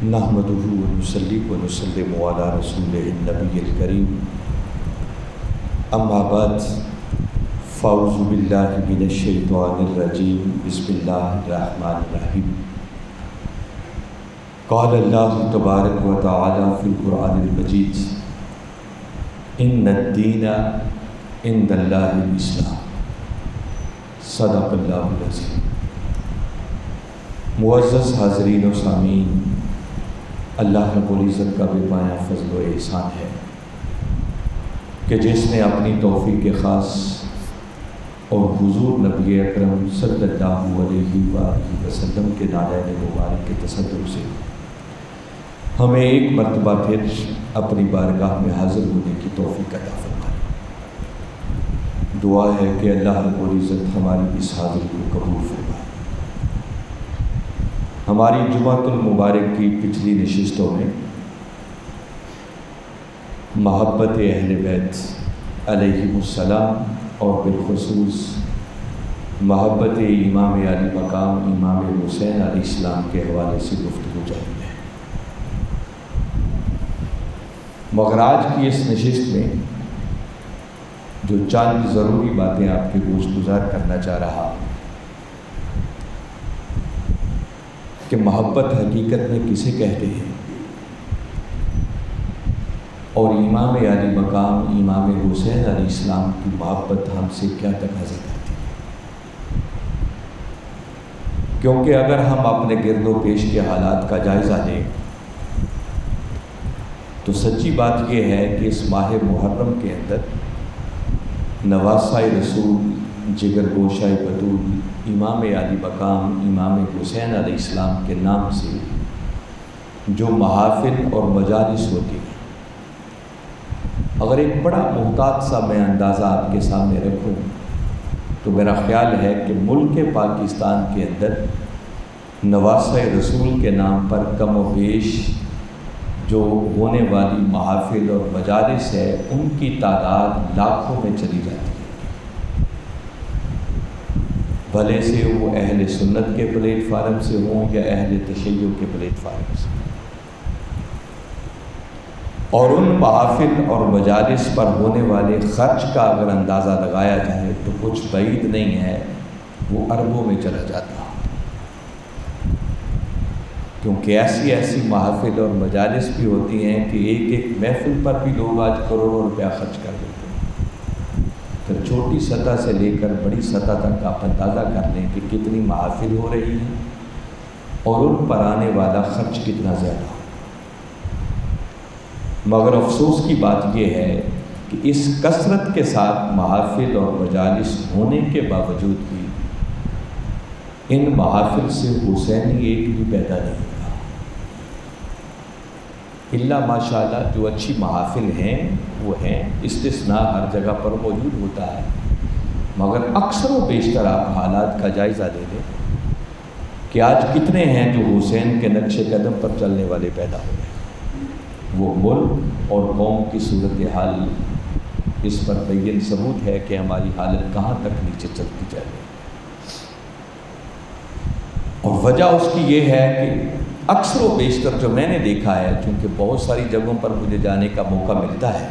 نحمدہ ونصلی ونسلم علی رسولہ النبی الکریم، اما بعد فاعوذ باللہ من الشیطان الرجیم، بسم اللہ الرحمن الرحیم۔ قال اللہ تبارک و تعالی فی القرآن المجید، ان الدین عند اللہ الاسلام، صدق اللہ العظیم۔ معزز حاضرین و سامعین، اللہ رب العزت کا بے پایہ فضل و احسان ہے کہ جس نے اپنی توفیق خاص اور حضور نبی اکرم صلی اللہ علیہ وآلہ وسلم کے نالین مبارک کے تصدق سے ہمیں ایک مرتبہ پھر اپنی بارگاہ میں حاضر ہونے کی توفیق عطا فرمائے۔ دعا ہے کہ اللہ رب العزت ہماری اس حاضری کو قبول فرمائے۔ ہماری جمعۃ المبارک کی پچھلی نشستوں میں محبت اہل بیت علیہم السلام اور بالخصوص محبت امام علی مقام امام حسین علیہ السلام کے حوالے سے گفتگو جاری ہے، مگر آج کی اس نشست میں جو چند ضروری باتیں آپ کے گوش گزار کرنا چاہ رہا کہ محبت حقیقت میں کسے کہتے ہیں، اور امام علی مقام امام حسین علیہ السلام کی محبت ہم سے کیا تقاضا کرتی ہے۔ کیونکہ اگر ہم اپنے گرد و پیش کے حالات کا جائزہ لیں تو سچی بات یہ ہے کہ اس ماہ محرم کے اندر نواسۂ رسول، جگر گوشۂ بطول، امام علی مقام امام حسین علیہ السلام کے نام سے جو محافل اور مجالس ہوتی ہیں، اگر ایک بڑا محتاط سا میں اندازہ آپ کے سامنے رکھوں تو میرا خیال ہے کہ ملک پاکستان کے اندر نواسۂ رسول کے نام پر کم و بیش جو ہونے والی محافل اور مجالس ہے ان کی تعداد لاکھوں میں چلی جاتی ہے، بھلے سے وہ اہل سنت کے پلیٹ فارم سے ہوں یا اہل تشیع کے پلیٹ فارم سے، اور ان محافل اور مجالس پر ہونے والے خرچ کا اگر اندازہ لگایا جائے تو کچھ بعید نہیں ہے، وہ اربوں میں چلا جاتا، کیونکہ ایسی محافل اور مجالس بھی ہوتی ہیں کہ ایک ایک محفل پر بھی لوگ آج کروڑوں روپیہ خرچ کر دیتے ہیں۔ پھر چھوٹی سطح سے لے کر بڑی سطح تک آپ اندازہ کر لیں کہ کتنی محافل ہو رہی ہیں اور ان پر آنے والا خرچ کتنا زیادہ ہو۔ مگر افسوس کی بات یہ ہے کہ اس کثرت کے ساتھ محافل اور مجالس ہونے کے باوجود بھی ان محافل سے حسینی ایک بھی پیدا نہیں ہوتا، اللہ ماشاءاللہ جو اچھی محافل ہیں وہ ہیں، استثناء ہر جگہ پر موجود ہوتا ہے، مگر اکثر و بیشتر آپ حالات کا جائزہ لے لیں کہ آج کتنے ہیں جو حسین کے نقش قدم پر چلنے والے پیدا ہو رہے ہیں۔ وہ ملک اور قوم کی صورتحال اس پر بین ثبوت ہے کہ ہماری حالت کہاں تک نیچے چلتی جا رہی ہے، اور وجہ اس کی یہ ہے کہ اکثر و بیشتر جو میں نے دیکھا ہے، چونکہ بہت ساری جگہوں پر مجھے جانے کا موقع ملتا ہے،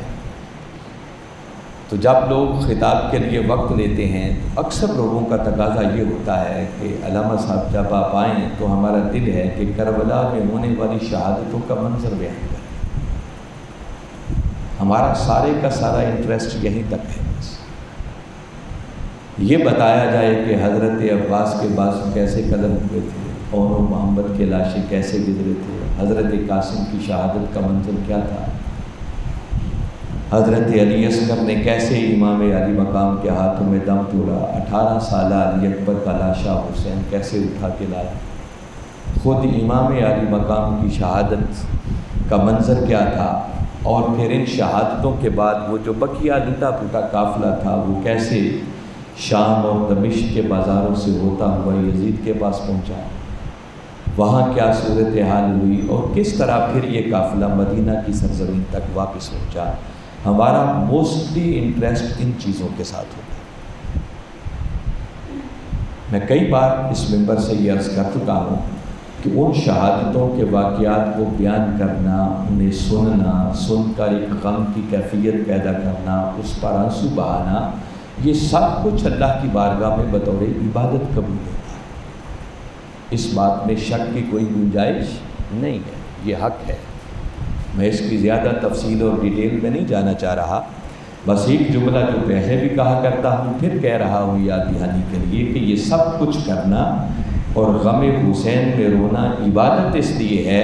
تو جب لوگ خطاب کے لیے وقت لیتے ہیں تو اکثر لوگوں کا تقاضا یہ ہوتا ہے کہ علامہ صاحب جب آپ آئیں تو ہمارا دل ہے کہ کربلا میں ہونے والی شہادتوں کا منظر بیان کریں۔ ہمارا سارے کا سارا انٹرسٹ یہیں تک ہے، بس یہ بتایا جائے کہ حضرت عباس کے بعد کیسے قتل ہوئے تھے، اور محمد کے لاشیں کیسے گزرے تھے، حضرت قاسم کی شہادت کا منظر کیا تھا، حضرت علی اصغر نے کیسے امام علی مقام کے ہاتھوں میں دم توڑا، 18 سالہ علی اکبر کا لاشا حسین کیسے اٹھا کے لایا، خود امام علی مقام کی شہادت کا منظر کیا تھا، اور پھر ان شہادتوں کے بعد وہ جو بقیہ لٹا پھوٹا قافلہ تھا وہ کیسے شام اور دمشق کے بازاروں سے ہوتا ہوا یزید کے پاس پہنچا، وہاں کیا صورتحال ہوئی، اور کس طرح پھر یہ قافلہ مدینہ کی سرزمین تک واپس پہنچا۔ ہمارا موسٹلی انٹرسٹ ان چیزوں کے ساتھ ہوتا ہے۔ میں کئی بار اس ممبر سے یہ عرض کر چکا ہوں کہ ان شہادتوں کے واقعات کو بیان کرنا، انہیں سننا، سن کر ایک غم کی کیفیت پیدا کرنا، اس پر آنسو بہانا، یہ سب کچھ اللہ کی بارگاہ میں بطور عبادت قبول ہوتا ہے۔ اس بات میں شک کی کوئی گنجائش نہیں ہے، یہ حق ہے۔ میں اس کی زیادہ تفصیل اور ڈیٹیل میں نہیں جانا چاہ رہا، بس ایک جملہ جو پہلے بھی کہا کرتا ہوں پھر کہہ رہا ہوں یاد دہانی کے لیے کہ یہ سب کچھ کرنا اور غم حسین میں رونا عبادت اس لیے ہے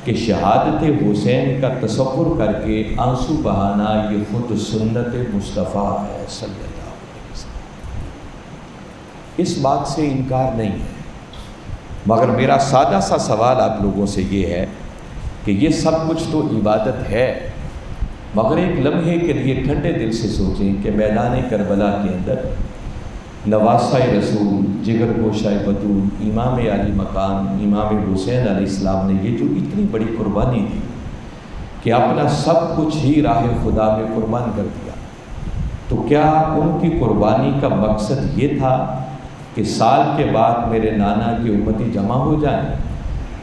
کہ شہادت حسین کا تصور کر کے آنسو بہانا یہ خود سنت مصطفیٰ ہے صلی اللہ علیہ وسلم۔ اس بات سے انکار نہیں ہے، مگر میرا سادہ سا سوال آپ لوگوں سے یہ ہے کہ یہ سب کچھ تو عبادت ہے، مگر ایک لمحے کے لیے ٹھنڈے دل سے سوچیں کہ میدان کربلا کے اندر نواسہ رسول، جگر گوشہ بطول، امام علی مقام امام حسین علیہ السلام نے یہ جو اتنی بڑی قربانی دی کہ اپنا سب کچھ ہی راہ خدا میں قربان کر دیا، تو کیا ان کی قربانی کا مقصد یہ تھا کہ سال کے بعد میرے نانا کی امتی جمع ہو جائیں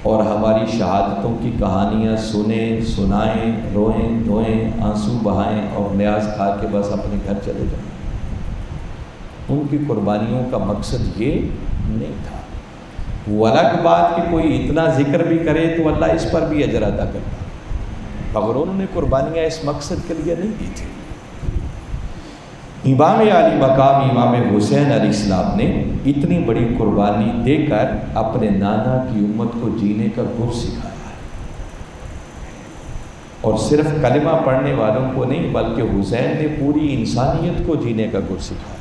اور ہماری شہادتوں کی کہانیاں سنیں، سنائیں، روئیں، دھوئیں، آنسو بہائیں اور نیاز کھا کے بس اپنے گھر چلے جائیں؟ ان کی قربانیوں کا مقصد یہ نہیں تھا۔ وہ الگ بات کہ کوئی اتنا ذکر بھی کرے تو اللہ اس پر بھی اجر ادا کرتا، مگر انہوں نے قربانیاں اس مقصد کے لیے نہیں دی تھی۔ امام علی مقام امام حسین علیہ السلام نے اتنی بڑی قربانی دے کر اپنے نانا کی امت کو جینے کا گر سکھایا ہے، اور صرف کلمہ پڑھنے والوں کو نہیں بلکہ حسین نے پوری انسانیت کو جینے کا گر سکھایا۔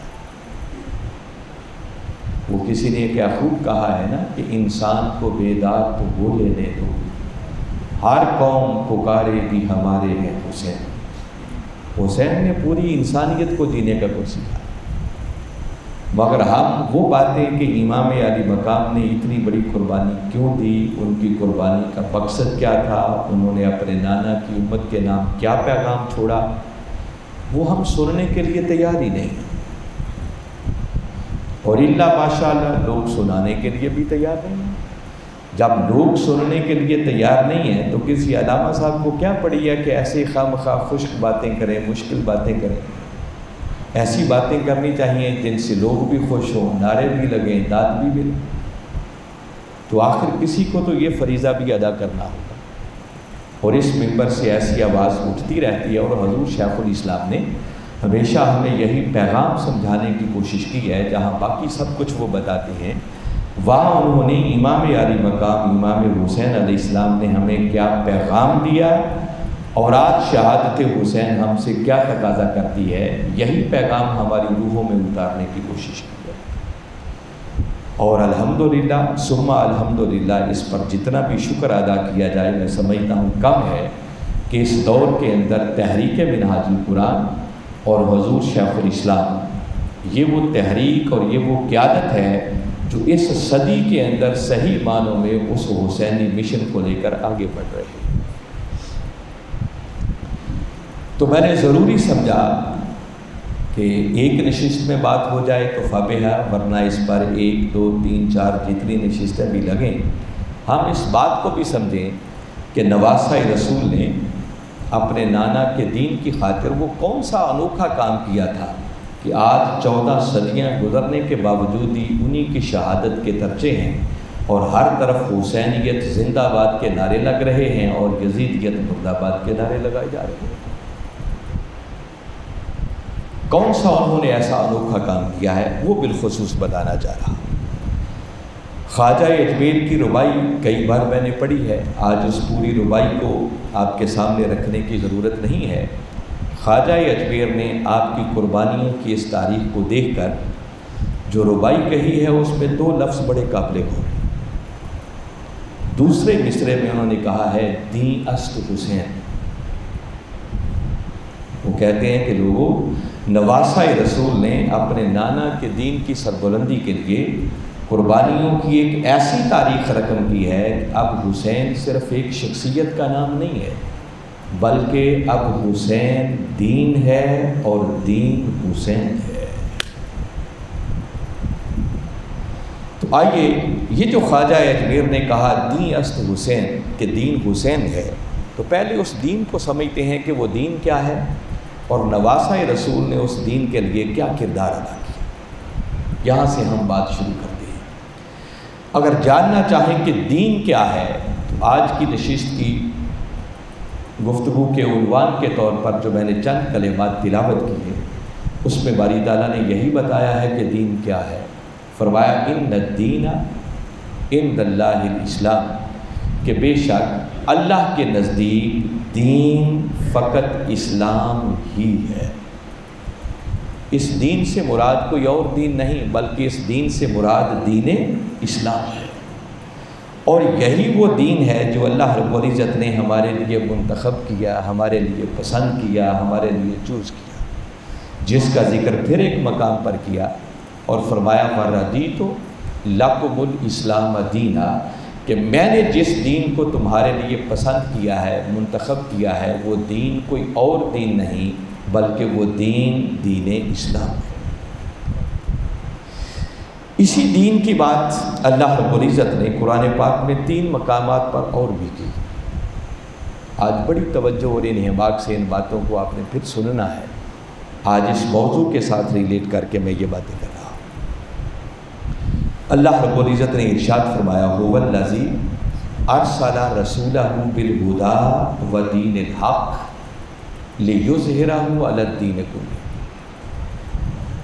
وہ کسی نے کیا خوب کہا ہے نا کہ انسان کو بیدار تو وہ لینے دو، ہر قوم پکارے گی ہمارے ہیں حسین۔ حسین نے پوری انسانیت کو جینے کا گر سکھایا، مگر ہم وہ باتیں کہ امام علی مقام نے اتنی بڑی قربانی کیوں دی، ان کی قربانی کا مقصد کیا تھا، انہوں نے اپنے نانا کی امت کے نام کیا پیغام چھوڑا، وہ ہم سننے کے لیے تیار ہی نہیں، اور اللہ ماشاءاللہ لوگ سنانے کے لیے بھی تیار نہیں ہیں۔ جب لوگ سننے کے لیے تیار نہیں ہیں تو کسی علامہ صاحب کو کیا پڑی ہے کہ ایسے خواہ مخواہ خشک باتیں کریں، مشکل باتیں کریں؟ ایسی باتیں کرنی چاہیے جن سے لوگ بھی خوش ہوں، نعرے بھی لگیں، داد بھی ملیں۔ تو آخر کسی کو تو یہ فریضہ بھی ادا کرنا ہوگا، اور اس منبر سے ایسی آواز اٹھتی رہتی ہے، اور حضور شیخ الاسلام نے ہمیشہ ہمیں یہی پیغام سمجھانے کی کوشش کی ہے۔ جہاں باقی سب کچھ وہ بتاتے ہیں، وہاں انہوں نے امام علی مقام امام حسین علیہ السلام نے ہمیں کیا پیغام دیا، اور آج شہادت حسین ہم سے کیا تقاضا کرتی ہے، یہی پیغام ہماری روحوں میں اتارنے کی کوشش کی ہے۔ اور الحمدللہ ثم الحمدللہ اس پر جتنا بھی شکر ادا کیا جائے میں سمجھتا ہوں کم ہے کہ اس دور کے اندر تحریک منہاج القرآن اور حضور شیخ الاسلام، یہ وہ تحریک اور یہ وہ قیادت ہے جو اس صدی کے اندر صحیح معنوں میں اس حسینی مشن کو لے کر آگے بڑھ رہے ہیں۔ تو میں نے ضروری سمجھا کہ ایک نشست میں بات ہو جائے تو فابہہ، ورنہ اس پر 1 2 3 4 جتنی نشستیں بھی لگیں، ہم اس بات کو بھی سمجھیں کہ نواسہ رسول نے اپنے نانا کے دین کی خاطر وہ کون سا انوکھا کام کیا تھا کہ آج 14 صدیاں گزرنے کے باوجود ہی انہی کی شہادت کے درجے ہیں، اور ہر طرف حسینیت زندہ آباد کے نعرے لگ رہے ہیں اور یزیدیت مرد آباد کے نعرے لگائے جا رہے ہیں۔ کون سا انہوں نے ایسا انوکھا کام کیا ہے وہ بالخصوص بتانا چاہ رہا۔ خواجہ اجمیر کی ربائی کئی بار میں نے پڑھی ہے، آج اس پوری ربائی کو آپ کے سامنے رکھنے کی ضرورت نہیں ہے۔ خواجہ اجمیر نے آپ کی قربانیوں کی اس تاریخ کو دیکھ کر جو ربائی کہی ہے اس میں 2 لفظ بڑے قابل غور ہیں۔ دوسرے مصرے میں انہوں نے کہا ہے دین است حسین۔ وہ کہتے ہیں کہ لوگوں، نواسہ رسول نے اپنے نانا کے دین کی سربلندی کے لیے قربانیوں کی ایک ایسی تاریخ رقم کی ہے کہ اب حسین صرف ایک شخصیت کا نام نہیں ہے، بلکہ اب حسین دین ہے اور دین حسین ہے۔ تو تو آئیے یہ جو خواجہ اجمیر نے کہا دین است حسین کہ دین حسین ہے، تو پہلے اس دین کو سمجھتے ہیں کہ وہ دین کیا ہے اور نواسہ رسول نے اس دین کے لیے کیا کردار ادا کیا۔ یہاں سے ہم بات شروع کرتے ہیں۔ اگر جاننا چاہیں کہ دین کیا ہے تو آج کی نشست کی گفتگو کے عنوان کے طور پر جو میں نے چند کلمات تلاوت کی ہے اس میں باری تعالیٰ نے یہی بتایا ہے کہ دین کیا ہے۔ فرمایا ان الدین عند اللہ الاسلام، کہ بے شک اللہ کے نزدیک دین فقط اسلام ہی ہے۔ اس دین سے مراد کوئی اور دین نہیں بلکہ اس دین سے مراد دین اسلام ہے، اور یہی وہ دین ہے جو اللہ رب العزت نے ہمارے لیے منتخب کیا، ہمارے لیے پسند کیا، ہمارے لیے چوز کیا، جس کا ذکر پھر ایک مقام پر کیا اور فرمایا وَرَضِیتُ لَکُمُ الْإِسْلَامَ دِینًا، کہ میں نے جس دین کو تمہارے لیے پسند کیا ہے، منتخب کیا ہے، وہ دین کوئی اور دین نہیں بلکہ وہ دین اسلام ہے۔ اسی دین کی بات اللہ رب العزت نے قرآن پاک میں 3 مقامات پر اور بھی کی۔ آج بڑی توجہ اور انہماک سے ان باتوں کو آپ نے پھر سننا ہے۔ آج اس موضوع کے ساتھ ریلیٹ کر کے میں یہ باتیں کر رہا ہوں۔ اللہ رب العزت نے ارشاد فرمایا هو الذی ارسل رسولہ بالہدی ودین الحق لیظہرہ علی الدین کلہ۔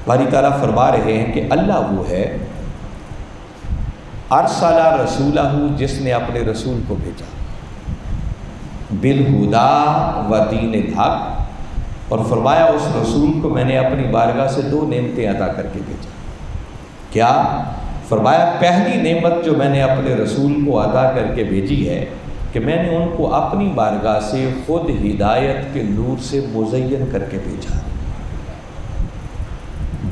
باری تعالیٰ فرما رہے ہیں کہ اللہ وہ ہے ارسل رسولہ، جس نے اپنے رسول کو بھیجا، بالہدی ودین الحق، اور فرمایا اس رسول کو میں نے اپنی بارگاہ سے 2 نعمتیں عطا کر کے بھیجا۔ کیا؟ فرمایا پہلی نعمت جو میں نے اپنے رسول کو عطا کر کے بھیجی ہے کہ میں نے ان کو اپنی بارگاہ سے خود ہدایت کے نور سے مزین کر کے بھیجا،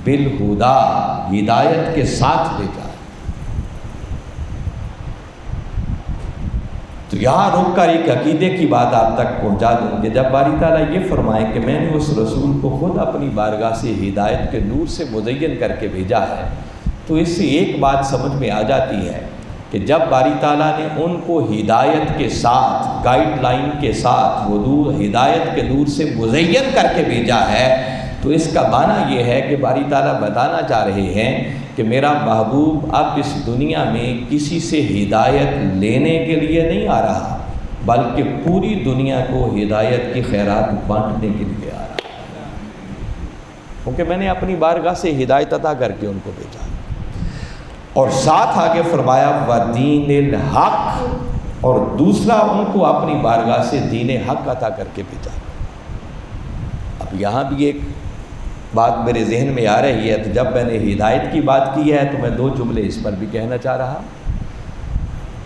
بالہدی، ہدایت کے ساتھ بھیجا۔ تو یہاں رک کر ایک عقیدے کی بات آپ تک پہنچا دوں کہ جب باری تعالیٰ یہ فرمائے کہ میں نے اس رسول کو خود اپنی بارگاہ سے ہدایت کے نور سے مزین کر کے بھیجا ہے، تو اس سے ایک بات سمجھ میں آ جاتی ہے کہ جب باری تعالیٰ نے ان کو ہدایت کے ساتھ، گائیڈ لائن کے ساتھ، وہ ہدایت کے نور سے مزین کر کے بھیجا ہے، تو اس کا معنی یہ ہے کہ باری تعالیٰ بتانا چاہ رہے ہیں کہ میرا محبوب اب اس دنیا میں کسی سے ہدایت لینے کے لیے نہیں آ رہا بلکہ پوری دنیا کو ہدایت کی خیرات بانٹنے کے لیے آ رہا، کیونکہ میں نے اپنی بارگاہ سے ہدایت عطا کر کے ان کو بھیجا، اور ساتھ آگے فرمایا ودین الحق، اور دوسرا ان کو اپنی بارگاہ سے دین حق عطا کر کے بھیجا۔ اب یہاں بھی ایک بات میرے ذہن میں آ رہی ہے، تو جب میں نے ہدایت کی بات کی ہے تو میں 2 جملے اس پر بھی کہنا چاہ رہا،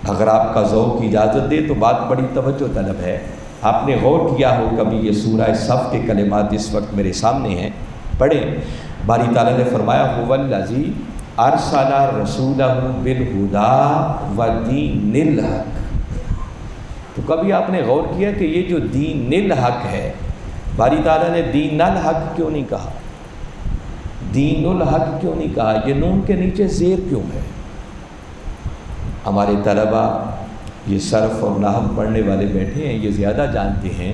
اگر آپ کا ذوق اجازت دے تو بات بڑی توجہ طلب ہے۔ آپ نے غور کیا ہو کبھی یہ سورہ صف کے کلمات اس وقت میرے سامنے ہیں، پڑھیں۔ باری تعالیٰ نے فرمایا هو الذی ارسل رسولہ بالہدی ودین الحق، تو کبھی آپ نے غور کیا کہ یہ جو دین الحق ہے، باری تعالیٰ نے دین الحق کیوں نہیں کہا، دین الحق کیوں نہیں کہا، یہ نون کے نیچے زیر کیوں ہے؟ ہمارے طلبہ یہ صرف اور نحو پڑھنے والے بیٹھے ہیں، یہ زیادہ جانتے ہیں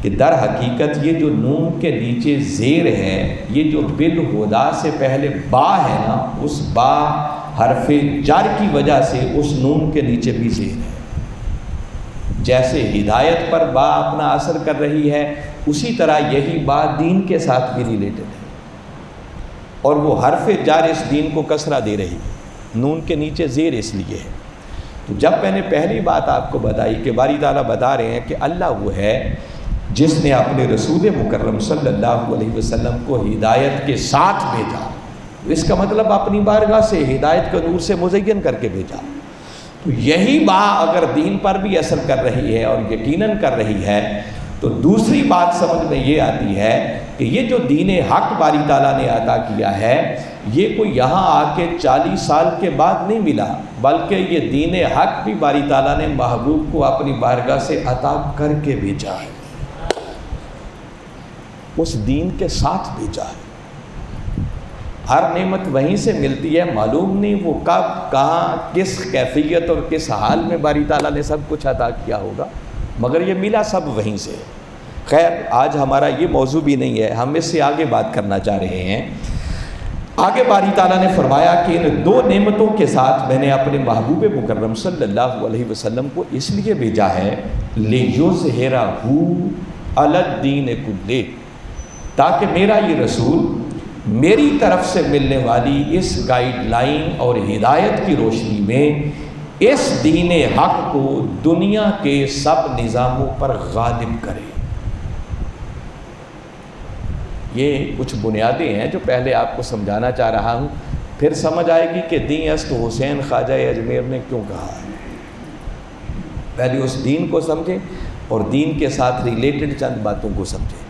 کہ در حقیقت یہ جو نون کے نیچے زیر ہے، یہ جو بالہدی سے پہلے با ہے نا، اس با حرف جر کی وجہ سے اس نون کے نیچے بھی زیر ہے۔ جیسے ہدایت پر با اپنا اثر کر رہی ہے، اسی طرح یہی با دین کے ساتھ بھی ریلیٹڈ ہے، اور وہ حرف جر اس دین کو کسرہ دے رہی ہے، نون کے نیچے زیر اس لیے ہے۔ تو جب میں نے پہلی بات آپ کو بتائی کہ باری تعالیٰ بتا رہے ہیں کہ اللہ وہ ہے جس نے اپنے رسول مکرم صلی اللہ علیہ وسلم کو ہدایت کے ساتھ بھیجا، اس کا مطلب اپنی بارگاہ سے ہدایت کے نور سے مزین کر کے بھیجا۔ تو یہی بات اگر دین پر بھی اثر کر رہی ہے اور یقیناً کر رہی ہے، تو دوسری بات سمجھ میں یہ آتی ہے کہ یہ جو دین حق باری تعالیٰ نے عطا کیا ہے، یہ کوئی یہاں آ کے 40 سال کے بعد نہیں ملا، بلکہ یہ دین حق بھی باری تعالیٰ نے محبوب کو اپنی بارگاہ سے عطا کر کے بھیجا ہے، اس دین کے ساتھ بھیجا ہے۔ ہر نعمت وہیں سے ملتی ہے، معلوم نہیں وہ کب کہاں کس کیفیت اور کس حال میں باری تعالیٰ نے سب کچھ عطا کیا ہوگا، مگر یہ ملا سب وہیں سے۔ خیر آج ہمارا یہ موضوع بھی نہیں ہے، ہم اس سے آگے بات کرنا چاہ رہے ہیں۔ آگے باری تعالیٰ نے فرمایا کہ ان دو نعمتوں کے ساتھ میں نے اپنے محبوب مکرم صلی اللہ علیہ وسلم کو اس لیے بھیجا ہے لِيُظْهِرَهُ عَلَى الدِّينِ كُلِّهِ، تاکہ میرا یہ رسول میری طرف سے ملنے والی اس گائیڈ لائن اور ہدایت کی روشنی میں اس دین حق کو دنیا کے سب نظاموں پر غالب کرے۔ یہ کچھ بنیادیں ہیں جو پہلے آپ کو سمجھانا چاہ رہا ہوں، پھر سمجھ آئے گی کہ دین است حسین خواجہ اجمیر نے کیوں کہا ہے۔ پہلے اس دین کو سمجھیں اور دین کے ساتھ ریلیٹڈ چند باتوں کو سمجھیں۔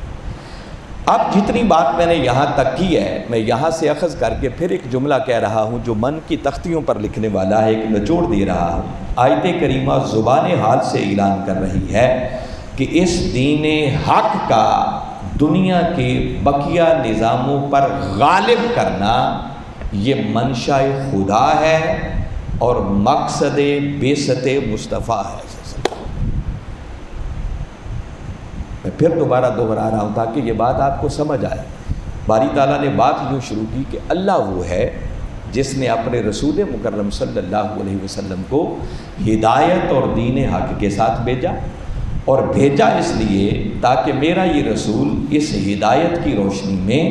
اب جتنی بات میں نے یہاں تک کی ہے، میں یہاں سے اخذ کر کے پھر ایک جملہ کہہ رہا ہوں جو من کی تختیوں پر لکھنے والا ہے، ایک نچوڑ دے رہا ہوں۔ آیت کریمہ زبان حال سے اعلان کر رہی ہے کہ اس دین حق کا دنیا کے بقیہ نظاموں پر غالب کرنا یہ منشاء خدا ہے اور مقصد بعثت مصطفیٰ ہے۔ میں پھر دوبارہ دہرا رہا ہوں تاکہ یہ بات آپ کو سمجھ آئے۔ باری تعالیٰ نے بات یوں شروع کی کہ اللہ وہ ہے جس نے اپنے رسول مکرم صلی اللہ علیہ وسلم کو ہدایت اور دین حق کے ساتھ بھیجا، اور بھیجا اس لیے تاکہ میرا یہ رسول اس ہدایت کی روشنی میں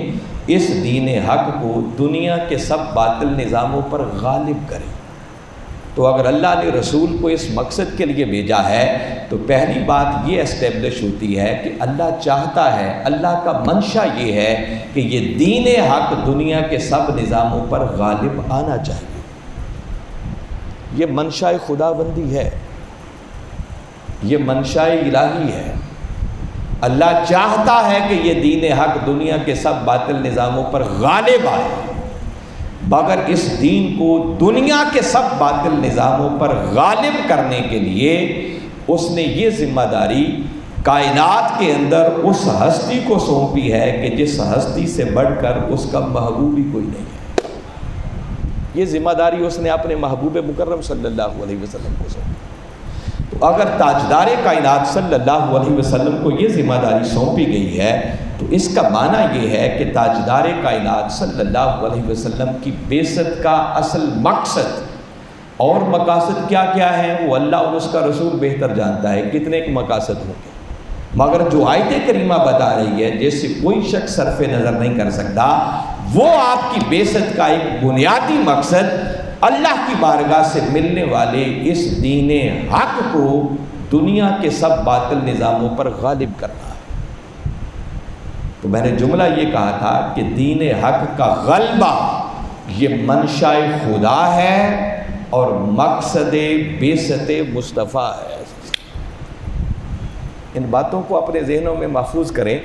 اس دین حق کو دنیا کے سب باطل نظاموں پر غالب کرے۔ تو اگر اللہ نے رسول کو اس مقصد کے لیے بھیجا ہے تو پہلی بات یہ اسٹیبلش ہوتی ہے کہ اللہ چاہتا ہے، اللہ کا منشا یہ ہے کہ یہ دین حق دنیا کے سب نظاموں پر غالب آنا چاہیے۔ یہ منشا خداوندی ہے، یہ منشاء الہی ہے۔ اللہ چاہتا ہے کہ یہ دین حق دنیا کے سب باطل نظاموں پر غالب آئے، مگر اس دین کو دنیا کے سب باطل نظاموں پر غالب کرنے کے لیے اس نے یہ ذمہ داری کائنات کے اندر اس ہستی کو سونپی ہے کہ جس ہستی سے بڑھ کر اس کا محبوب ہی کوئی نہیں ہے۔ یہ ذمہ داری اس نے اپنے محبوب مکرم صلی اللہ علیہ وسلم کو سونپی۔ تو اگر تاجدار کائنات صلی اللہ علیہ وسلم کو یہ ذمہ داری سونپی گئی ہے تو اس کا معنی یہ ہے کہ تاجدار کائنات صلی اللہ علیہ وسلم کی بعثت کا اصل مقصد اور مقاصد کیا کیا ہیں وہ اللہ اور اس کا رسول بہتر جانتا ہے، کتنے ایک مقاصد ہوں گے، مگر جو آیت کریمہ بتا رہی ہے جس سے کوئی شخص صرف نظر نہیں کر سکتا، وہ آپ کی بعثت کا ایک بنیادی مقصد اللہ کی بارگاہ سے ملنے والے اس دین حق کو دنیا کے سب باطل نظاموں پر غالب کرنا ہے۔ تو میں نے جملہ یہ کہا تھا کہ دین حق کا غلبہ یہ منشاء خدا ہے اور مقصد بعثت مصطفیٰ ہے۔ ان باتوں کو اپنے ذہنوں میں محفوظ کریں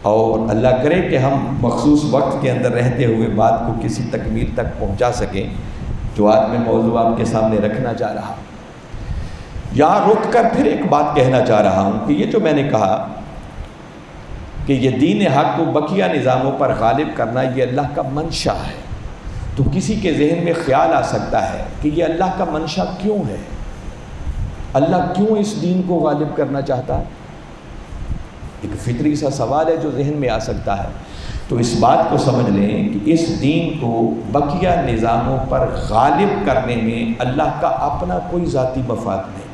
اور اللہ کرے کہ ہم مخصوص وقت کے اندر رہتے ہوئے بات کو کسی تکمیل تک پہنچا سکیں جو آج میں موضوع آپ کے سامنے رکھنا چاہ رہا ہوں۔ یہاں رک کر پھر ایک بات کہنا چاہ رہا ہوں کہ یہ جو میں نے کہا کہ یہ دین حق کو بقیہ نظاموں پر غالب کرنا یہ اللہ کا منشا ہے، تو کسی کے ذہن میں خیال آ سکتا ہے کہ یہ اللہ کا منشا کیوں ہے، اللہ کیوں اس دین کو غالب کرنا چاہتا ہے؟ ایک فطری سا سوال ہے جو ذہن میں آ سکتا ہے۔ تو اس بات کو سمجھ لیں کہ اس دین کو بقیہ نظاموں پر غالب کرنے میں اللہ کا اپنا کوئی ذاتی مفاد نہیں۔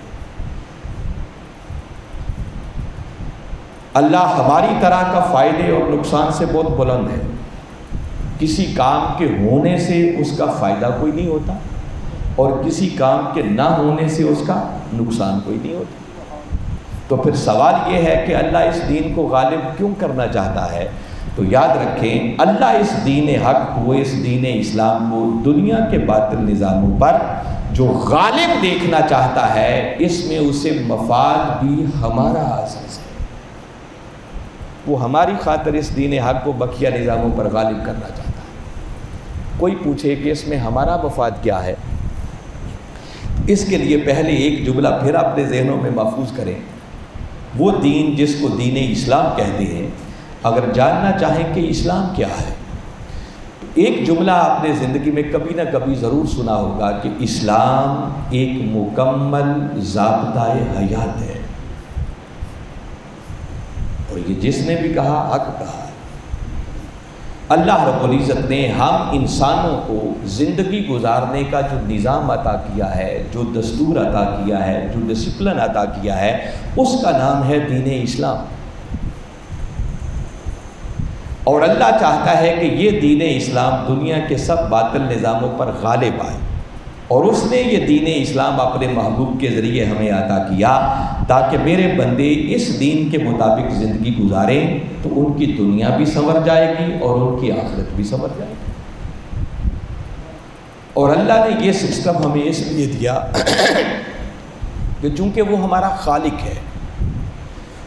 اللہ ہماری طرح کا فائدے اور نقصان سے بہت بلند ہے۔ کسی کام کے ہونے سے اس کا فائدہ کوئی نہیں ہوتا اور کسی کام کے نہ ہونے سے اس کا نقصان کوئی نہیں ہوتا۔ تو پھر سوال یہ ہے کہ اللہ اس دین کو غالب کیوں کرنا چاہتا ہے؟ تو یاد رکھیں اللہ اس دین حق کو، اس دین اسلام کو دنیا کے باطل نظاموں پر جو غالب دیکھنا چاہتا ہے اس میں اسے مفاد بھی ہمارا حاصل ہے۔ وہ ہماری خاطر اس دین حق کو بقیہ نظاموں پر غالب کرنا چاہتا ہے۔ کوئی پوچھے کہ اس میں ہمارا مفاد کیا ہے، اس کے لیے پہلے ایک جملہ پھر اپنے ذہنوں میں محفوظ کریں۔ وہ دین جس کو دین اسلام کہتے ہیں، اگر جاننا چاہیں کہ اسلام کیا ہے تو ایک جملہ آپ نے زندگی میں کبھی نہ کبھی ضرور سنا ہوگا کہ اسلام ایک مکمل ضابطۂ حیات ہے، اور یہ جس نے بھی کہا حق کہا۔ اللہ رب العزت نے ہم انسانوں کو زندگی گزارنے کا جو نظام عطا کیا ہے، جو دستور عطا کیا ہے، جو ڈسپلن عطا کیا ہے، اس کا نام ہے دین اسلام۔ اور اللہ چاہتا ہے کہ یہ دین اسلام دنیا کے سب باطل نظاموں پر غالب آئے، اور اس نے یہ دین اسلام اپنے محبوب کے ذریعے ہمیں عطا کیا تاکہ میرے بندے اس دین کے مطابق زندگی گزاریں تو ان کی دنیا بھی سنور جائے گی اور ان کی آخرت بھی سنور جائے گی۔ اور اللہ نے یہ سسٹم ہمیں اس لیے دیا کہ چونکہ وہ ہمارا خالق ہے،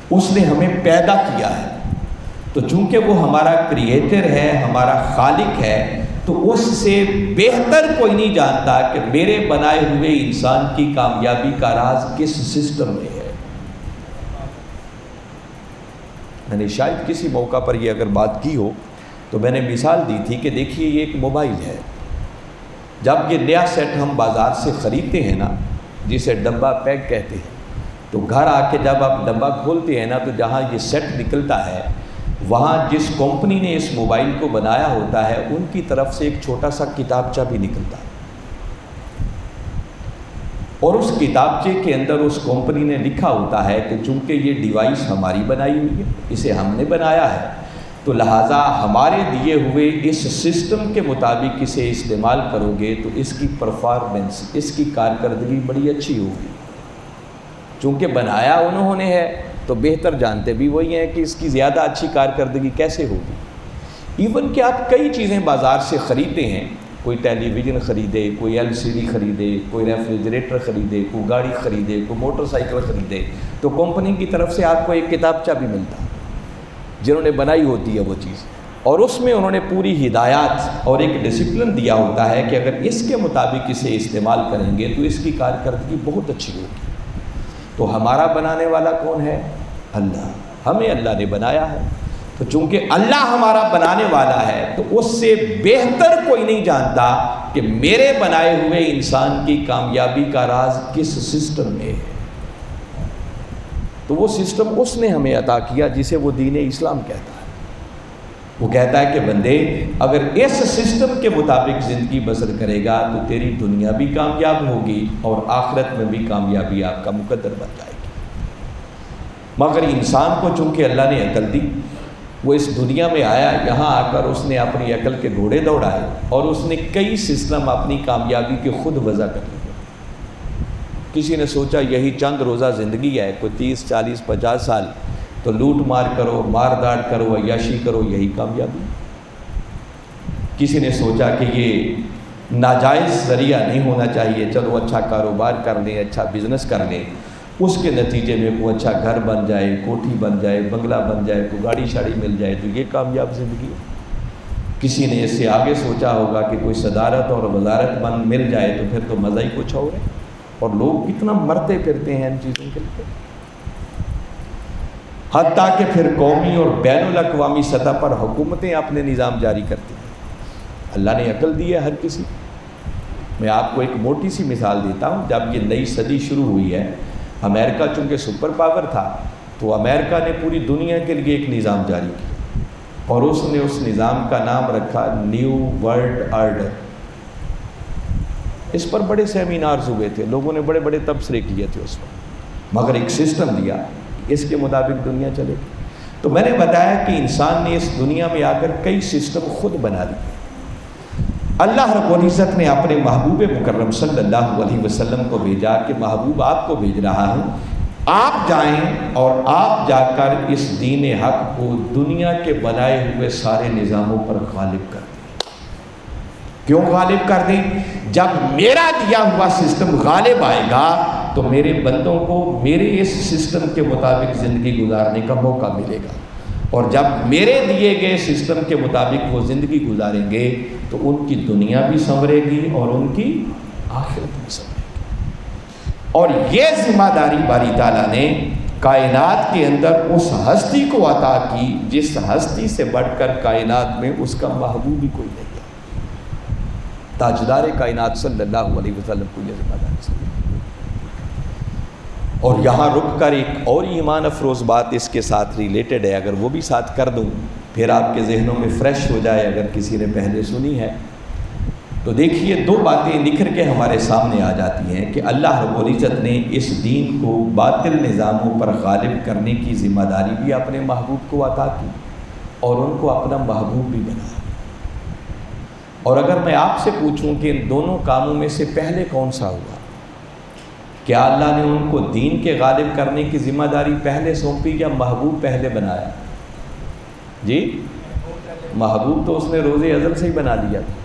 اس نے ہمیں پیدا کیا ہے، تو چونکہ وہ ہمارا کریٹر ہے، ہمارا خالق ہے، تو اس سے بہتر کوئی نہیں جانتا کہ میرے بنائے ہوئے انسان کی کامیابی کا راز کس سسٹم میں ہے۔ میں نے شاید کسی موقع پر یہ اگر بات کی ہو تو میں نے مثال دی تھی کہ دیکھیے یہ ایک موبائل ہے، جب یہ نیا سیٹ ہم بازار سے خریدتے ہیں نا، جسے ڈبہ پیک کہتے ہیں، تو گھر آ کے جب آپ ڈبہ کھولتے ہیں نا، تو جہاں یہ سیٹ نکلتا ہے وہاں جس کمپنی نے اس موبائل کو بنایا ہوتا ہے ان کی طرف سے ایک چھوٹا سا کتابچہ بھی نکلتا ہے، اور اس کتابچے کے اندر اس کمپنی نے لکھا ہوتا ہے کہ چونکہ یہ ڈیوائس ہماری بنائی ہوئی ہے، اسے ہم نے بنایا ہے، تو لہٰذا ہمارے دیے ہوئے اس سسٹم کے مطابق اسے استعمال کرو گے تو اس کی پرفارمنس، اس کی کارکردگی بڑی اچھی ہوگی۔ چونکہ بنایا انہوں نے ہے تو بہتر جانتے بھی وہی ہیں کہ اس کی زیادہ اچھی کارکردگی کیسے ہوگی۔ ایون کہ آپ کئی چیزیں بازار سے خریدتے ہیں، کوئی ٹیلی ویژن خریدے، کوئی LCD خریدے، کوئی ریفریجریٹر خریدے، کوئی گاڑی خریدے، کوئی موٹر سائیکل خریدے، تو کمپنی کی طرف سے آپ کو ایک کتابچہ بھی ملتا ہے جنہوں نے بنائی ہوتی ہے وہ چیز، اور اس میں انہوں نے پوری ہدایات اور ایک ڈسپلن دیا ہوتا ہے کہ اگر اس کے مطابق اسے استعمال کریں گے تو اس کی کارکردگی بہت اچھی ہوگی۔ تو ہمارا بنانے والا کون ہے؟ اللہ، ہمیں اللہ نے بنایا ہے، تو چونکہ اللہ ہمارا بنانے والا ہے تو اس سے بہتر کوئی نہیں جانتا کہ میرے بنائے ہوئے انسان کی کامیابی کا راز کس سسٹم میں ہے۔ تو وہ سسٹم اس نے ہمیں عطا کیا جسے وہ دین اسلام کہتا ہے۔ وہ کہتا ہے کہ بندے اگر اس سسٹم کے مطابق زندگی بسر کرے گا تو تیری دنیا بھی کامیاب ہوگی اور آخرت میں بھی کامیابی آپ کا مقدر بن جائے گی۔ مگر انسان کو چونکہ اللہ نے عقل دی، وہ اس دنیا میں آیا، یہاں آ کر اس نے اپنی عقل کے گھوڑے دوڑائے اور اس نے کئی سسٹم اپنی کامیابی کے خود وضع کر لیے۔ کسی نے سوچا یہی چند روزہ زندگی ہے، کوئی 30 40 50 سال، تو لوٹ مار کرو، مار داڑ کرو، عیاشی کرو، یہی کامیابی۔ کسی نے سوچا کہ یہ ناجائز ذریعہ نہیں ہونا چاہیے، چلو اچھا کاروبار کر لیں، اچھا بزنس کر لیں، اس کے نتیجے میں کوئی اچھا گھر بن جائے، کوٹھی بن جائے، بنگلہ بن جائے، کوئی گاڑی شاڑی مل جائے، تو یہ کامیاب زندگی ہے۔ کسی نے اس سے آگے سوچا ہوگا کہ کوئی صدارت اور وزارت بن مل جائے تو پھر تو مزہ ہی کچھ اور ہے، اور لوگ کتنا مرتے پھرتے ہیں ان چیزوں کے لیے، حتیٰ کہ پھر قومی اور بین الاقوامی سطح پر حکومتیں اپنے نظام جاری کرتی ہیں۔ اللہ نے عقل دی ہے ہر کسی۔ میں آپ کو ایک موٹی سی مثال دیتا ہوں۔ جب یہ نئی صدی شروع ہوئی ہے، امریکہ چونکہ سپر پاور تھا تو امریکہ نے پوری دنیا کے لیے ایک نظام جاری کیا، اور اس نے اس نظام کا نام رکھا نیو ورلڈ آرڈر۔ اس پر بڑے سیمینارز ہوئے تھے، لوگوں نے بڑے بڑے تبصرے کیے تھے اس پر، مگر ایک سسٹم دیا، اس کے مطابق دنیا چلے گی۔ تو میں نے بتایا کہ انسان نے اس دنیا میں آ کر کئی سسٹم خود بنا لیے۔ اللہ رب العزت نے اپنے محبوب مکرم صلی اللہ علیہ وسلم کو بھیجا کہ محبوب آپ کو بھیج رہا ہوں، آپ جائیں اور آپ جا کر اس دین حق کو دنیا کے بنائے ہوئے سارے نظاموں پر غالب کر دیں۔ کیوں غالب کر دیں؟ جب میرا دیا ہوا سسٹم غالب آئے گا تو میرے بندوں کو میرے اس سسٹم کے مطابق زندگی گزارنے کا موقع ملے گا، اور جب میرے دیے گئے سسٹم کے مطابق وہ زندگی گزاریں گے تو ان کی دنیا بھی سنورے گی اور ان کی آخرت بھی سنورے گی۔ اور یہ ذمہ داری باری تعالیٰ نے کائنات کے اندر اس ہستی کو عطا کی جس ہستی سے بڑھ کر کائنات میں اس کا محبوب بھی کوئی نہیں ہے۔ تاجدار کائنات صلی اللہ علیہ وسلم کو یہ ذمہ داری سمجھی۔ اور یہاں رک کر ایک اور ایمان افروز بات اس کے ساتھ ریلیٹڈ ہے، اگر وہ بھی ساتھ کر دوں پھر آپ کے ذہنوں میں فریش ہو جائے اگر کسی نے پہلے سنی ہے تو دیکھیے، دو باتیں نکھر کے ہمارے سامنے آ جاتی ہیں کہ اللہ رب العزت نے اس دین کو باطل نظاموں پر غالب کرنے کی ذمہ داری بھی اپنے محبوب کو عطا کی اور ان کو اپنا محبوب بھی بنایا۔ اور اگر میں آپ سے پوچھوں کہ ان دونوں کاموں میں سے پہلے کون سا ہوا، کیا اللہ نے ان کو دین کے غالب کرنے کی ذمہ داری پہلے سونپی یا محبوب پہلے بنایا؟ جی، محبوب تو اس نے روز ازل سے ہی بنا دیا تھا،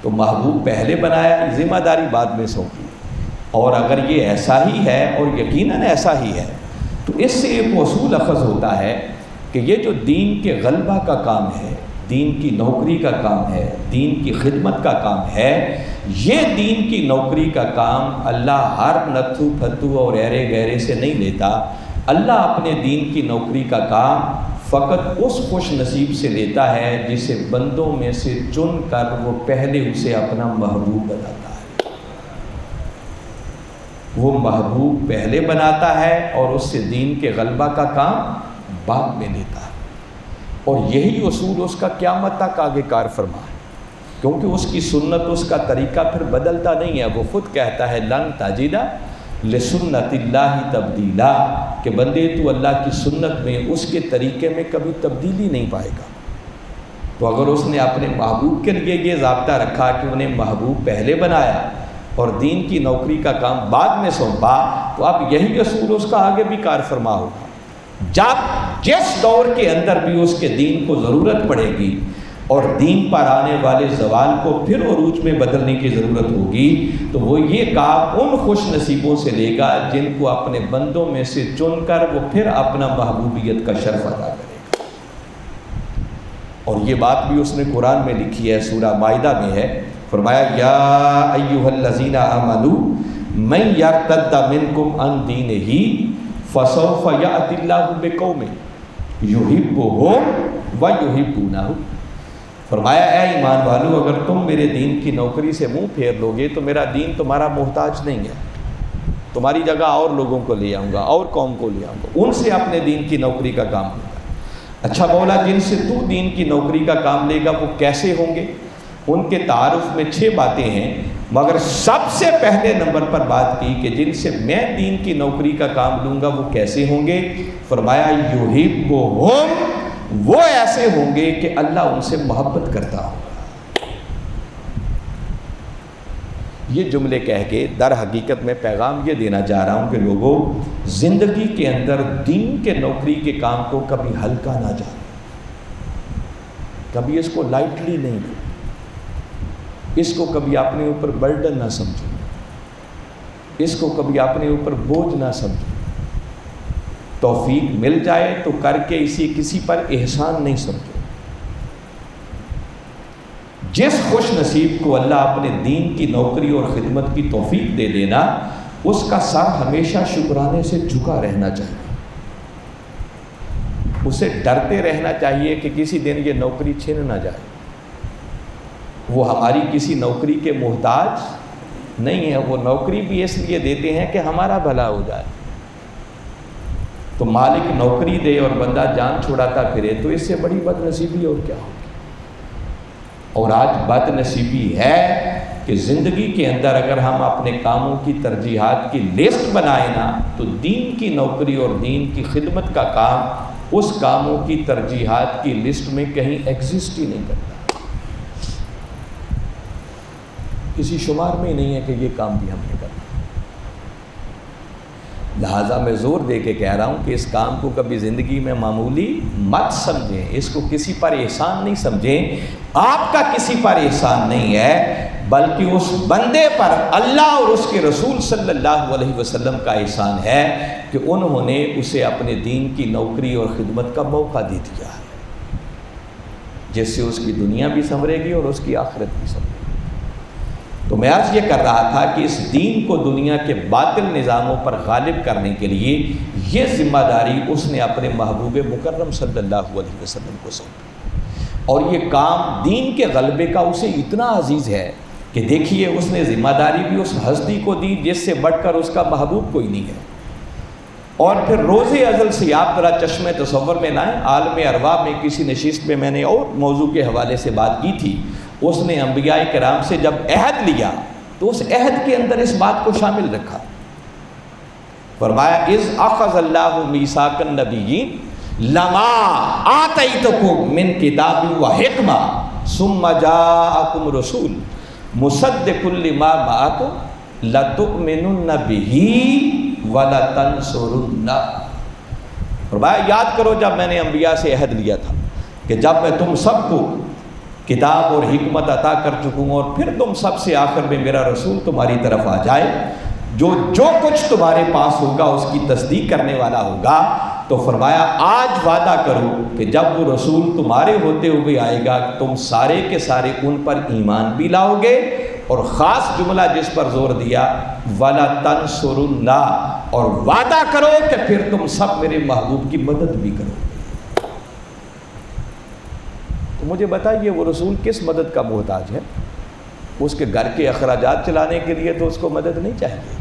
تو محبوب پہلے بنایا، ذمہ داری بعد میں سونپی۔ اور اگر یہ ایسا ہی ہے، اور یقیناً ایسا ہی ہے، تو اس سے ایک اصول اخذ ہوتا ہے کہ یہ جو دین کے غلبہ کا کام ہے، دین کی نوکری کا کام ہے، دین کی خدمت کا کام ہے، یہ دین کی نوکری کا کام اللہ ہر نتھو پھتو اور ایرے گہرے سے نہیں لیتا۔ اللہ اپنے دین کی نوکری کا کام فقط اس خوش نصیب سے لیتا ہے جسے بندوں میں سے چن کر وہ پہلے اسے اپنا محبوب بناتا ہے۔ وہ محبوب پہلے بناتا ہے اور اس سے دین کے غلبہ کا کام بعد میں لیتا ہے، اور یہی اصول اس کا قیامت تک آگے کار فرما ہے، کیونکہ اس کی سنت، اس کا طریقہ پھر بدلتا نہیں ہے۔ وہ خود کہتا ہے لن تجد لسنت اللہ تبدیلا، کہ بندے تو اللہ کی سنت میں، اس کے طریقے میں کبھی تبدیلی نہیں پائے گا۔ تو اگر اس نے اپنے محبوب کے لیے یہ ضابطہ رکھا کہ انہیں محبوب پہلے بنایا اور دین کی نوکری کا کام بعد میں سونپا، تو اب یہی اصول اس کا آگے بھی کار فرما ہوگا۔ جب جس دور کے اندر بھی اس کے دین کو ضرورت پڑے گی اور دین پر آنے والے زوال کو پھر عروج میں بدلنے کی ضرورت ہوگی، تو وہ یہ کام ان خوش نصیبوں سے لے گا جن کو اپنے بندوں میں سے چن کر وہ پھر اپنا محبوبیت کا شرف ادا کرے گا۔ اور یہ بات بھی اس نے قرآن میں لکھی ہے، سورہ مائدہ میں ہے، فرمایا یا ایھا الذین آمنوا من یرتد منکم عن دینہ فسوف یأتی اللہ بقوم یحبهم ویحبونہ۔ فرمایا اے ایمان والو، اگر تم میرے دین کی نوکری سے منہ پھیر لو گے تو میرا دین تمہارا محتاج نہیں ہے، تمہاری جگہ اور لوگوں کو لے آؤں گا، اور قوم کو لے آؤں گا، ان سے اپنے دین کی نوکری کا کام ہوگا۔ اچھا مولا، جن سے تو دین کی نوکری کا کام لے گا وہ کیسے ہوں گے؟ ان کے تعارف میں 6 باتیں ہیں، مگر سب سے پہلے نمبر پر بات کی کہ جن سے میں دین کی نوکری کا کام لوں گا وہ کیسے ہوں گے؟ فرمایا یحبهم، وہ ایسے ہوں گے کہ اللہ ان سے محبت کرتا ہوگا۔ یہ جملے کہہ کے در حقیقت میں پیغام یہ دینا چاہ رہا ہوں کہ لوگوں، زندگی کے اندر دین کے نوکری کے کام کو کبھی ہلکا نہ جانیں، کبھی اس کو لائٹلی نہیں لیں، اس کو کبھی اپنے اوپر برڈن نہ سمجھیں، اس کو کبھی اپنے اوپر بوجھ نہ سمجھیں۔ توفیق مل جائے تو کر کے کسی پر احسان نہیں سمجھو۔ جس خوش نصیب کو اللہ اپنے دین کی نوکری اور خدمت کی توفیق دے دینا، اس کا سر ہمیشہ شکرانے سے جھکا رہنا چاہیے، اسے ڈرتے رہنا چاہیے کہ کسی دن یہ نوکری چھن نہ جائے۔ وہ ہماری کسی نوکری کے محتاج نہیں ہے، وہ نوکری بھی اس لیے دیتے ہیں کہ ہمارا بھلا ہو جائے۔ تو مالک نوکری دے اور بندہ جان چھڑاتا پھرے تو اس سے بڑی بد نصیبی اور کیا ہوگی؟ اور آج بد نصیبی ہے کہ زندگی کے اندر اگر ہم اپنے کاموں کی ترجیحات کی لسٹ بنائیں نا، تو دین کی نوکری اور دین کی خدمت کا کام اس کاموں کی ترجیحات کی لسٹ میں کہیں ایگزسٹ ہی نہیں کرتا، کسی شمار میں ہی نہیں ہے کہ یہ کام بھی ہم نے کرنا۔ لہٰذا میں زور دے کے کہہ رہا ہوں کہ اس کام کو کبھی زندگی میں معمولی مت سمجھیں، اس کو کسی پر احسان نہیں سمجھیں۔ آپ کا کسی پر احسان نہیں ہے، بلکہ اس بندے پر اللہ اور اس کے رسول صلی اللہ علیہ وسلم کا احسان ہے کہ انہوں نے اسے اپنے دین کی نوکری اور خدمت کا موقع دے دیا ہے، جس سے اس کی دنیا بھی سنورے گی اور اس کی آخرت بھی سنورے گی۔ تو میں آج یہ کر رہا تھا کہ اس دین کو دنیا کے باطل نظاموں پر غالب کرنے کے لیے یہ ذمہ داری اس نے اپنے محبوب مکرم صلی اللہ علیہ وسلم کو سونپی، اور یہ کام دین کے غلبے کا اسے اتنا عزیز ہے کہ دیکھیے اس نے ذمہ داری بھی اس ہستی کو دی جس سے بڑھ کر اس کا محبوب کوئی نہیں ہے۔ اور پھر روز ازل سے آپ ذرا چشم تصور میں لائیں، عالم ارواح میں کسی نشست میں میں نے اور موضوع کے حوالے سے بات کی تھی، اس نے انبیاء کرام سے جب عہد لیا تو اس عہد کے اندر اس بات کو شامل رکھا، فرمایا اذ اخذ اللہ میثاق النبیین لما آتیتکم من کتاب و حکمہ ثم جاءکم رسول مصدق لما معکم لتؤمنن بہ ولتنصرنہ۔ فرمایا یاد کرو جب میں نے انبیاء سے عہد لیا تھا کہ جب میں تم سب کو کتاب اور حکمت عطا کر چکوں اور پھر تم سب سے آخر میں میرا رسول تمہاری طرف آ جائے جو کچھ تمہارے پاس ہوگا اس کی تصدیق کرنے والا ہوگا، تو فرمایا آج وعدہ کرو کہ جب وہ رسول تمہارے ہوتے ہوئے آئے گا تم سارے کے سارے ان پر ایمان بھی لاؤ گے، اور خاص جملہ جس پر زور دیا وَلَتَنْصُرُنَّ، اور وعدہ کرو کہ پھر تم سب میرے محبوب کی مدد بھی کرو گے۔ تو مجھے بتائیے وہ رسول کس مدد کا محتاج ہے؟ اس کے گھر کے اخراجات چلانے کے لیے تو اس کو مدد نہیں چاہیے،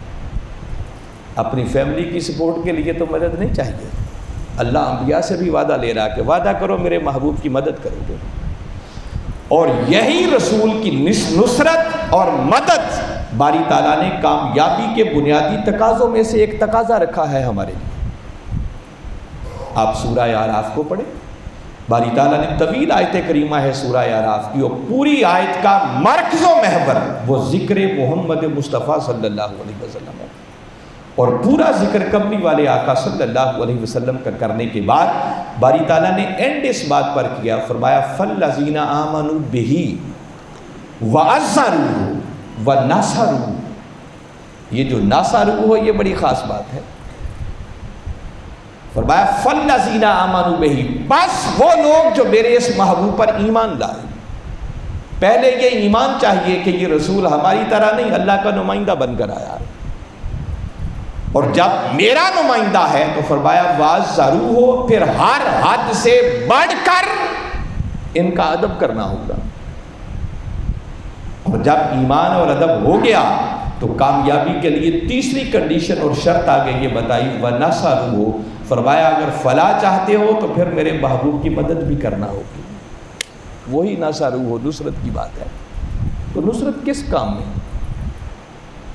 اپنی فیملی کی سپورٹ کے لیے تو مدد نہیں چاہیے۔ اللہ انبیاء سے بھی وعدہ لے رہا کہ وعدہ کرو میرے محبوب کی مدد کرو گے، اور یہی رسول کی نصرت اور مدد باری تعالیٰ نے کامیابی کے بنیادی تقاضوں میں سے ایک تقاضا رکھا ہے ہمارے لیے۔ آپ سورہ اعراف کو پڑھیں، باری تعالیٰ نے طویل آیت کریمہ ہے سورہ اعراف کی، اور پوری آیت کا مرکز و محور وہ ذکر محمد مصطفیٰ صلی اللہ علیہ وسلم ہے، اور پورا ذکر کملی والے آقا صلی اللہ علیہ وسلم کا کرنے کے بعد باری تعالیٰ نے اینڈ اس بات پر کیا، فرمایا فَالَّذِينَ آمَنُوا بِهِ وَعَزَّرُوهُ وَنَصَرُوهُ۔ یہ جو ناصرو ہے یہ بڑی خاص بات ہے، فرمایا فَالَّذِينَ آمَنُوا بِهِ، بس وہ لوگ جو میرے اس محبوب پر ایمان لائے۔ پہلے یہ ایمان چاہیے کہ یہ رسول ہماری طرح نہیں اللہ کا نمائندہ بن کر آیا، اور جب میرا نمائندہ ہے تو فرمایا وَعَزَّرُوهُ، پھر ہر حد سے بڑھ کر ان کا ادب کرنا ہوگا، اور جب ایمان اور ادب ہو گیا تو کامیابی کے لیے تیسری کنڈیشن اور شرط آگے یہ بتائی وَنَصَرُوهُ، فرمایا اگر فلاح چاہتے ہو تو پھر میرے محبوب کی مدد بھی کرنا ہوگی۔ وہی نَصَرُوهُ نصرت کی بات ہے۔ تو نصرت کس کام میں؟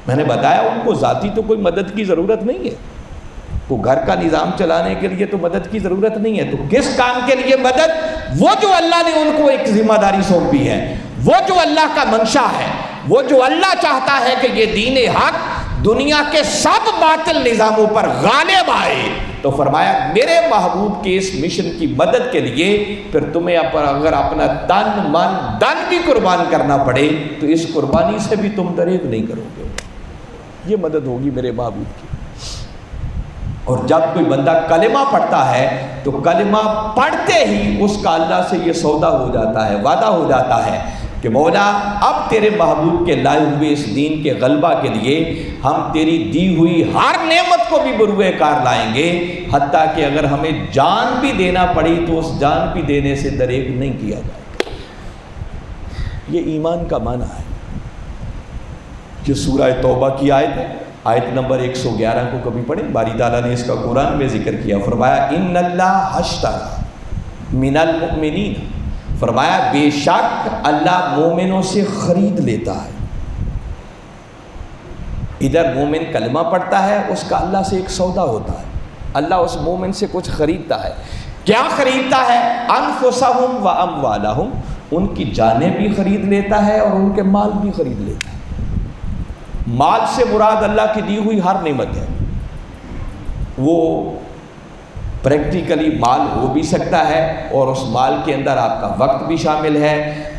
میں نے بتایا ان کو ذاتی تو کوئی مدد کی ضرورت نہیں ہے، وہ گھر کا نظام چلانے کے لیے تو مدد کی ضرورت نہیں ہے، تو کس کام کے لیے مدد؟ وہ جو اللہ نے ان کو ایک ذمہ داری سونپی ہے، وہ جو اللہ کا منشا ہے، وہ جو اللہ چاہتا ہے کہ یہ دین حق دنیا کے سب باطل نظاموں پر غالب آئے، تو فرمایا میرے محبوب کے اس مشن کی مدد کے لیے پھر تمہیں اگر اپنا تن من دن بھی قربان کرنا پڑے تو اس قربانی سے بھی تم دریغ نہیں کرو گے، یہ مدد ہوگی میرے محبوب کی۔ اور جب کوئی بندہ کلمہ پڑھتا ہے تو کلمہ پڑھتے ہی اس کا اللہ سے یہ سودا ہو جاتا ہے، وعدہ ہو جاتا ہے کہ مولا اب تیرے محبوب کے لائے ہوئے اس دین کے غلبہ کے لیے ہم تیری دی ہوئی ہر نعمت کو بھی بروئے کار لائیں گے، حتیٰ کہ اگر ہمیں جان بھی دینا پڑی تو اس جان بھی دینے سے دریغ نہیں کیا جائے گا۔ یہ ایمان کا معنی ہے۔ یہ سورہ توبہ کی آیت ہے، آیت نمبر 111 کو کبھی پڑھیں، باری تعالیٰ نے اس کا قرآن میں ذکر کیا، فرمایا ان اللہ اشتری من المؤمنین، فرمایا بے شک اللہ مومنوں سے خرید لیتا ہے۔ ادھر مومن کلمہ پڑھتا ہے، اس کا اللہ سے ایک سودا ہوتا ہے، اللہ اس مومن سے کچھ خریدتا ہے۔ کیا خریدتا ہے؟ انفسہم و اموالہم، ان کی جانیں بھی خرید لیتا ہے اور ان کے مال بھی خرید لیتا ہے۔ مال سے مراد اللہ کی دی ہوئی ہر نعمت ہے، وہ پریکٹیکلی مال ہو بھی سکتا ہے، اور اس مال کے اندر آپ کا وقت بھی شامل ہے،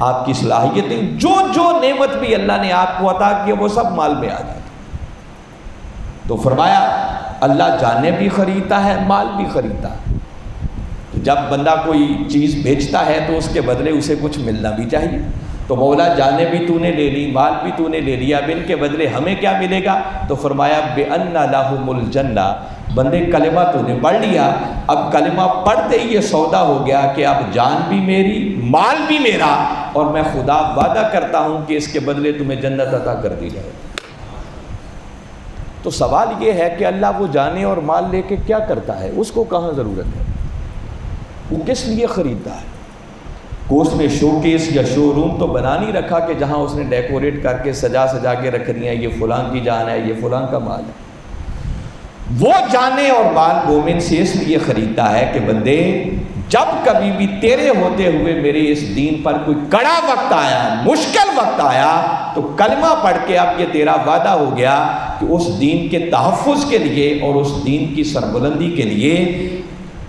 آپ کی صلاحیتیں، جو نعمت بھی اللہ نے آپ کو عطا کی وہ سب مال میں آ جاتی۔ تو فرمایا اللہ جانیں بھی خریدتا ہے، مال بھی خریدتا ہے۔ جب بندہ کوئی چیز بیچتا ہے تو اس کے بدلے اسے کچھ ملنا بھی چاہیے، تو مولا جانیں بھی تو نے لے لی، مال بھی تو نے لے لیا، اب ان کے بدلے ہمیں کیا ملے گا؟ تو فرمایا بِأَنَّ لَهُمُ الْجَنَّةَ، بندے کلمہ تو نے پڑھ لیا، اب کلمہ پڑھتے ہی یہ سودا ہو گیا کہ اب جان بھی میری، مال بھی میرا، اور میں خدا وعدہ کرتا ہوں کہ اس کے بدلے تمہیں جنت عطا کر دی جائے۔ تو سوال یہ ہے کہ اللہ وہ جانے اور مال لے کے کیا کرتا ہے؟ اس کو کہاں ضرورت ہے؟ وہ کس لیے خریدتا ہے؟ کو اس نے شو کیس یا شو روم تو بنا نہیں رکھا کہ جہاں اس نے ڈیکوریٹ کر کے سجا کے رکھ دیا یہ فلاں کی جان ہے، یہ فلاں کا مال ہے۔ وہ جانے اور مال مومن سے اس لیے خریدتا ہے کہ بندے جب کبھی بھی تیرے ہوتے ہوئے میرے اس دین پر کوئی کڑا وقت آیا، مشکل وقت آیا، تو کلمہ پڑھ کے اب یہ تیرا وعدہ ہو گیا کہ اس دین کے تحفظ کے لیے اور اس دین کی سربلندی کے لیے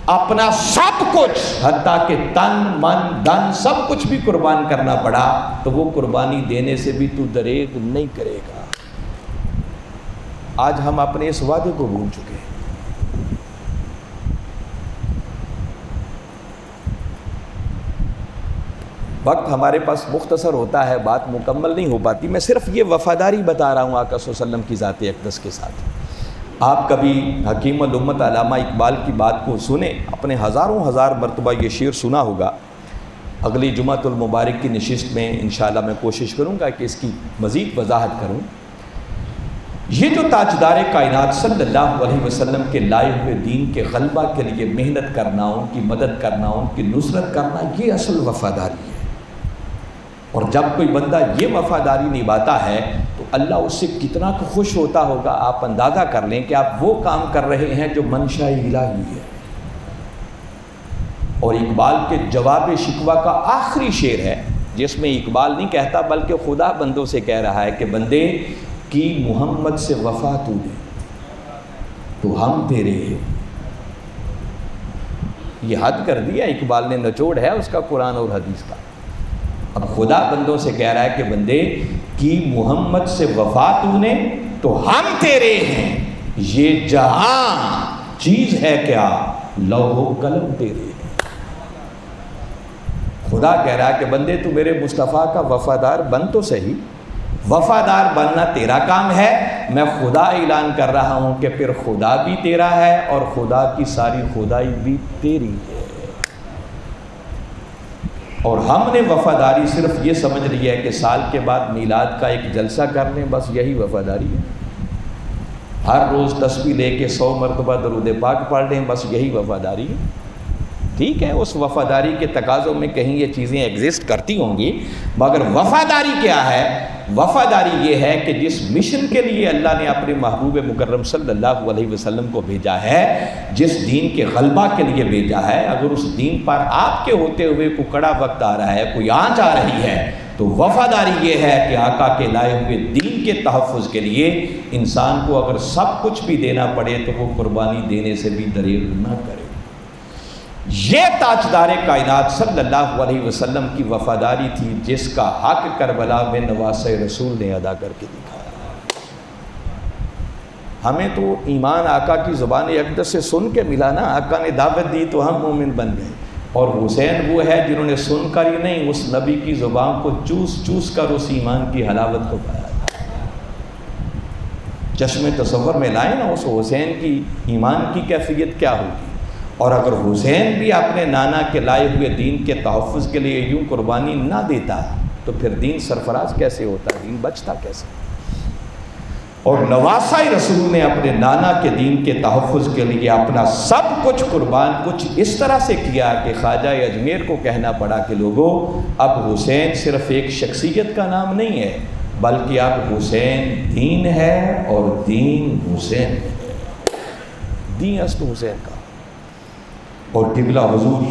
اپنا سب کچھ، حتیٰ کہ تن من دھن سب کچھ بھی قربان کرنا پڑا، تو وہ قربانی دینے سے بھی تو دریغ نہیں کرے گا۔ آج ہم اپنے اس وعدے کو بھول چکے ہیں۔ وقت ہمارے پاس مختصر ہوتا ہے، بات مکمل نہیں ہو پاتی۔ میں صرف یہ وفاداری بتا رہا ہوں آقا صلی اللہ علیہ وسلم کی ذات اقدس کے ساتھ۔ آپ کبھی حکیم الامت علامہ اقبال کی بات کو سنیں، اپنے ہزاروں مرتبہ یہ شعر سنا ہوگا۔ اگلی جمعۃ المبارک کی نشست میں انشاءاللہ میں کوشش کروں گا کہ اس کی مزید وضاحت کروں۔ یہ جو تاجدار کائنات صلی اللہ علیہ وسلم کے لائے ہوئے دین کے غلبہ کے لیے محنت کرنا، ان کی مدد کرنا، ان کی نصرت کرنا، یہ اصل وفاداری ہے۔ اور جب کوئی بندہ یہ وفاداری نبھاتا ہے تو اللہ اس سے کتنا خوش ہوتا ہوگا، آپ اندازہ کر لیں کہ آپ وہ کام کر رہے ہیں جو منشاء الہی ہے۔ اور اقبال کے جواب شکوہ کا آخری شعر ہے، جس میں اقبال نہیں کہتا بلکہ خدا بندوں سے کہہ رہا ہے کہ بندے کی محمد سے وفا تو نے، تو ہم تیرے ہیں۔ یہ حد کر دیا اقبال نے، نچوڑ ہے اس کا قرآن اور حدیث کا۔ اب خدا بندوں سے کہہ رہا ہے کہ بندے کی محمد سے وفا تو نے، تو ہم تیرے ہیں۔ یہ جہاں چیز ہے کیا، لوح و قلم تیرے ہیں۔ خدا کہہ رہا ہے کہ بندے تو میرے مصطفیٰ کا وفادار بن تو صحیح، وفادار بننا تیرا کام ہے، میں خدا اعلان کر رہا ہوں کہ پھر خدا بھی تیرا ہے اور خدا کی ساری خدائی بھی تیری ہے۔ اور ہم نے وفاداری صرف یہ سمجھ لی ہے کہ سال کے بعد میلاد کا ایک جلسہ کر لیں، بس یہی وفاداری ہے۔ ہر روز تسبیح لے کے 100 مرتبہ درود پاک پڑھ لیں، بس یہی وفاداری ہے۔ ٹھیک ہے، اس وفاداری کے تقاضوں میں کہیں یہ چیزیں ایگزسٹ کرتی ہوں گی، مگر وفاداری کیا ہے؟ وفاداری یہ ہے کہ جس مشن کے لیے اللہ نے اپنے محبوب مکرم صلی اللہ علیہ وسلم کو بھیجا ہے، جس دین کے غلبہ کے لیے بھیجا ہے، اگر اس دین پر آپ کے ہوتے ہوئے کوئی کڑا وقت آ رہا ہے، کوئی آنچ آ رہی ہے، تو وفاداری یہ ہے کہ آقا کے لائے ہوئے دین کے تحفظ کے لیے انسان کو اگر سب کچھ بھی دینا پڑے تو وہ قربانی دینے سے بھی دریغ نہ کرے۔ یہ تاجدار کائنات صلی اللہ علیہ وسلم کی وفاداری تھی، جس کا حق کربلا میں نواسہ رسول نے ادا کر کے دکھایا۔ ہمیں تو ایمان آقا کی زبان اقدس سے سن کے ملا نا، آقا نے دعوت دی تو ہم مومن بن گئے۔ اور حسین وہ ہے جنہوں نے سن کر ہی نہیں، اس نبی کی زبان کو چوس چوس کر اس ایمان کی حلاوت کو پایا۔ چشم تصور میں لائیں نا اس حسین کی ایمان کی کیفیت کیا ہوگی۔ اور اگر حسین بھی اپنے نانا کے لائے ہوئے دین کے تحفظ کے لیے یوں قربانی نہ دیتا تو پھر دین سرفراز کیسے ہوتا، دین بچتا کیسے؟ اور نواسہ رسول نے اپنے نانا کے دین کے تحفظ کے لیے اپنا سب کچھ قربان کچھ اس طرح سے کیا کہ خواجہ اجمیر کو کہنا پڑا کہ لوگوں، اب حسین صرف ایک شخصیت کا نام نہیں ہے، بلکہ اب حسین دین ہے اور دین حسین ہے۔ دین اصل حسین کا۔ اور قبلہ حضور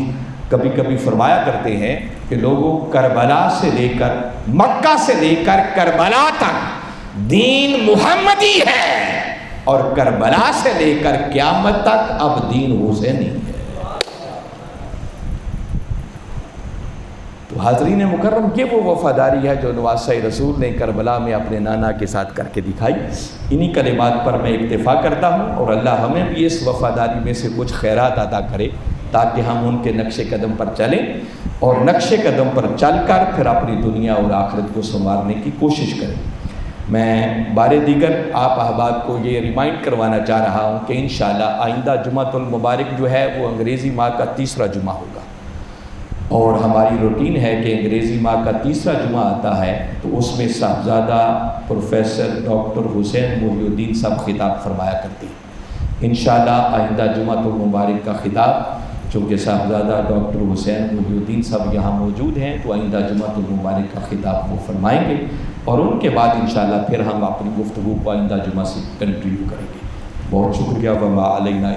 کبھی کبھی فرمایا کرتے ہیں کہ لوگوں، کربلا سے لے کر مکہ سے لے کر کربلا تک دین محمدی ہے، اور کربلا سے لے کر قیامت تک اب دین حسینی ہے۔ تو حاضرین مکرم، یہ وہ وفاداری ہے جو نواسہ رسول نے کربلا میں اپنے نانا کے ساتھ کر کے دکھائی۔ انہی کلمات پر میں اکتفا کرتا ہوں، اور اللہ ہمیں بھی اس وفاداری میں سے کچھ خیرات عطا کرے تاکہ ہم ان کے نقش قدم پر چلیں، اور نقش قدم پر چل کر پھر اپنی دنیا اور آخرت کو سنوارنے کی کوشش کریں۔ میں بار دیگر آپ احباب کو یہ ریمائنڈ کروانا چاہ رہا ہوں کہ انشاءاللہ آئندہ جمعۃ المبارک جو ہے وہ انگریزی ماہ کا تیسرا جمعہ ہوگا، اور ہماری روٹین ہے کہ انگریزی ماہ کا تیسرا جمعہ آتا ہے تو اس میں صاحبزادہ پروفیسر ڈاکٹر حسین محی الدین صاحب خطاب فرمایا کرتے ہیں۔ انشاءاللہ آئندہ جمعۃ المبارک کا خطاب، چونکہ صاحبزادہ ڈاکٹر حسین محی الدین صاحب یہاں موجود ہیں تو آئندہ جمعۃ المبارک کا خطاب وہ فرمائیں گے، اور ان کے بعد انشاءاللہ پھر ہم اپنی گفتگو کو آئندہ جمعہ سے کنٹینیو کریں گے۔ بہت شکریہ، وما علینا۔